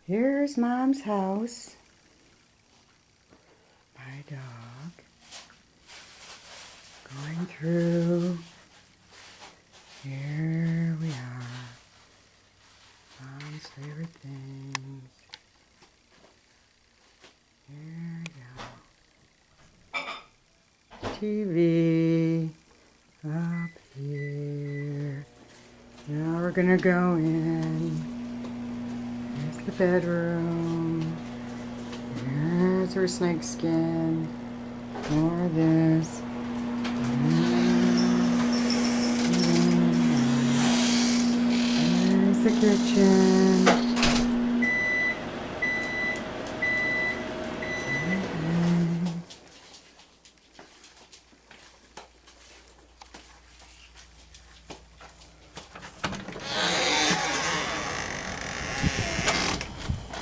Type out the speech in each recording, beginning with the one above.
Here's Mom's house. My dog. Going through. Here we are. Mom's favorite things. Here we go. TV. Up here. Now we're gonna go in. There's the bedroom. There's her snake skin. More of this. There's the kitchen.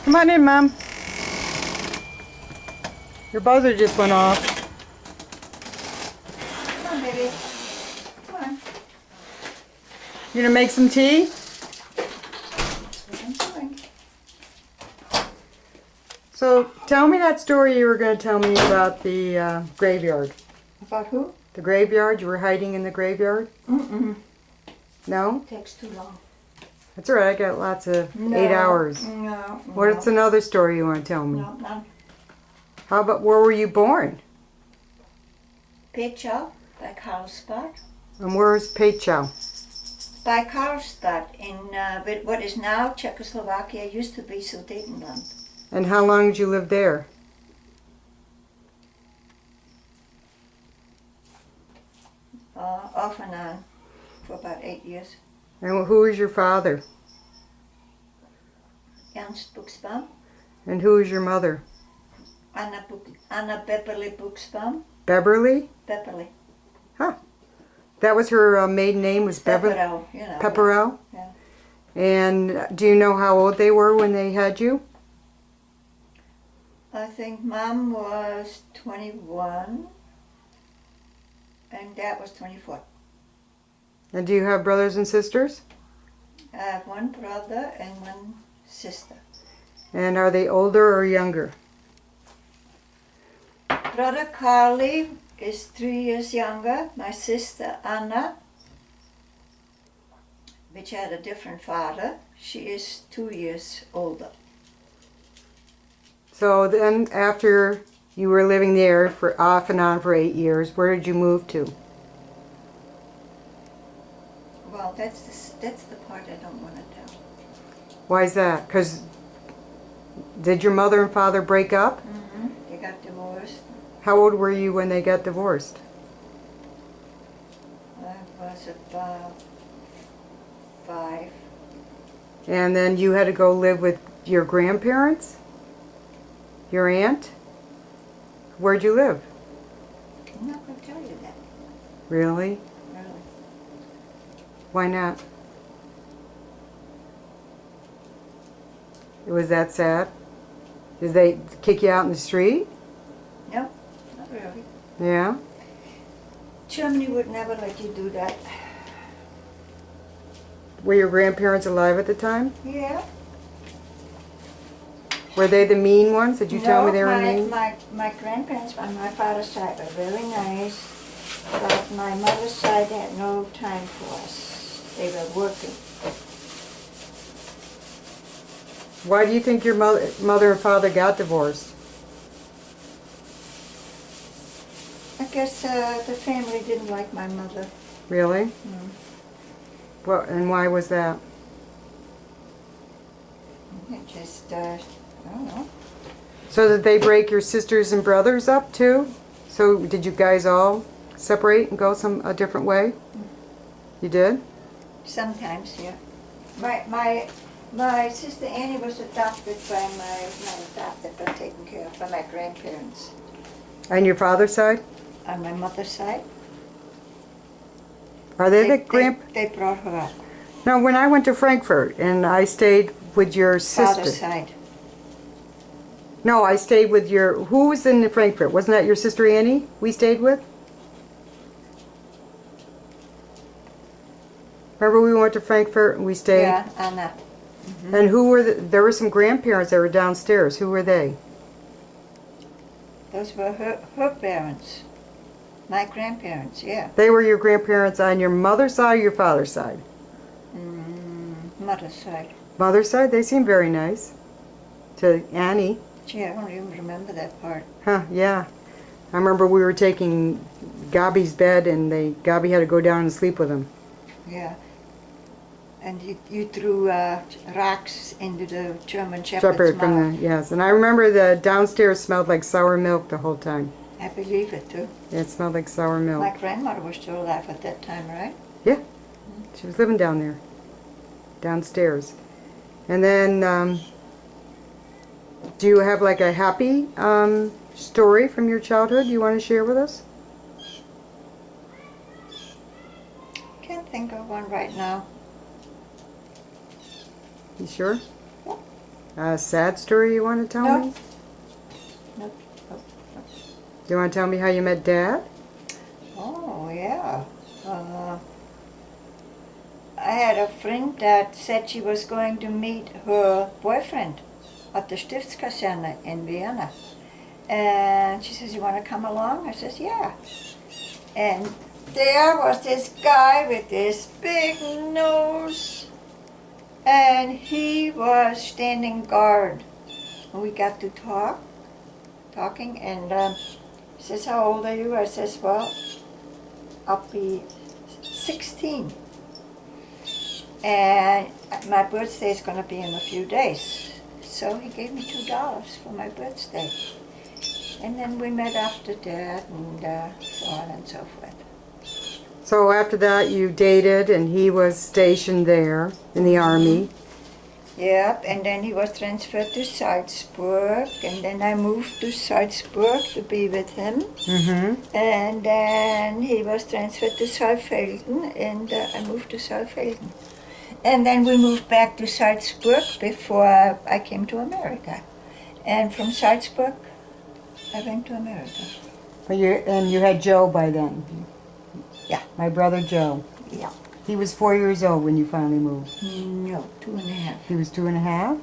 Come on in, Mom. Your buzzer just went off. Come on, baby. Come on. You gonna make some tea? That's what I'm doing. So tell me that story you were gonna tell me about the graveyard. About who? The graveyard? You were hiding in the graveyard? Mm-mm. No? Takes too long. That's alright, I got lots of No, 8 hours. No. What's another story you want to tell me? No, none. How about where were you born? Pečo by Karlsbad. And where's Pečo? By Karlsbad in what is now Czechoslovakia, used to be Sudetenland. And how long did you live there? Off and on for about 8 years. And who is your father? Ernst Buxbaum. And who is your mother? Anna Beverly Buxbaum. Beverly? Beverly. That was her maiden name, was Beverly? Pepperell, you know. Pepperell? Yeah. And do you know how old they were when they had you? I think Mom was 21 and Dad was 24. And do you have brothers and sisters? I have one brother and one sister. And are they older or younger? Brother Carly is 3 years younger. My sister Anna, which had a different father, she is 2 years older. So then after you were living there for off and on for 8 years, where did you move to? Well, that's the part I don't want to tell. Why is that? Because did your mother and father break up? Mm-hmm. They got divorced. How old were you when they got divorced? I was about 5. And then you had to go live with your grandparents? Your aunt? Where'd you live? I'm not going to tell you that. Really? Really. Why not? It was that sad? Did they kick you out in the street? No, not really. Yeah? Germany would never let you do that. Were your grandparents alive at the time? Yeah. Were they the mean ones? Did you tell me they were mean? My grandparents on my father's side were very nice, but my mother's side had no time for us. They were working. Why do you think your mother and father got divorced? I guess the family didn't like my mother. Really? Mm. Well, and why was that? It just, I don't know. So did they break your sisters and brothers up too? So did you guys all separate and go a different way? You did? Sometimes, yeah. My sister Annie was adopted by not adopted, but taken care of by my grandparents. And your father's side? On my mother's side. Are they the They brought her up. No, when I went to Frankfurt and I stayed with your sister. Father's side. No, I stayed with your... Who was in Frankfurt? Wasn't that your sister Annie we stayed with? Remember we went to Frankfurt and we stayed? Yeah, Anna. And who were there were some grandparents that were downstairs. Who were they? Those were her parents. My grandparents, yeah. They were your grandparents on your mother's side or your father's side? Mother's side. Mother's side? They seem very nice. To Annie. Gee, I don't even remember that part. Huh, yeah. I remember we were taking Gabi's bed and Gabi had to go down and sleep with him. Yeah. And you threw rocks into the German Shepherd's mouth. Yes. And I remember the downstairs smelled like sour milk the whole time. I believe it too. Yeah, it smelled like sour milk. My grandmother was still alive at that time, right? Yeah. She was living down there. Downstairs. And then, do you have like a happy story from your childhood you want to share with us? Can't think of one right now. You sure? Yep. A sad story you want to tell No. me? Nope. Do you want to tell me how you met Dad? Oh, yeah. I had a friend that said she was going to meet her boyfriend at the Stiftskaserne in Vienna. And she says, you want to come along? I says, yeah. And there was this guy with this big nose. And he was standing guard. And we got to talking, and he says, how old are you? I says, well, I'll be 16. And my birthday is going to be in a few days. So he gave me $2 for my birthday. And then we met after that, and so on and so forth. So after that you dated and he was stationed there in the army. Yep, and then he was transferred to Salzburg, and then I moved to Salzburg to be with him. Mm-hmm. And then he was transferred to Saalfelden, and I moved to Saalfelden. And then we moved back to Salzburg before I came to America. And from Salzburg, I went to America. And you had Joe by then? Yeah. My brother Joe. Yeah. He was 4 years old when you finally moved. No, 2.5. He was 2.5?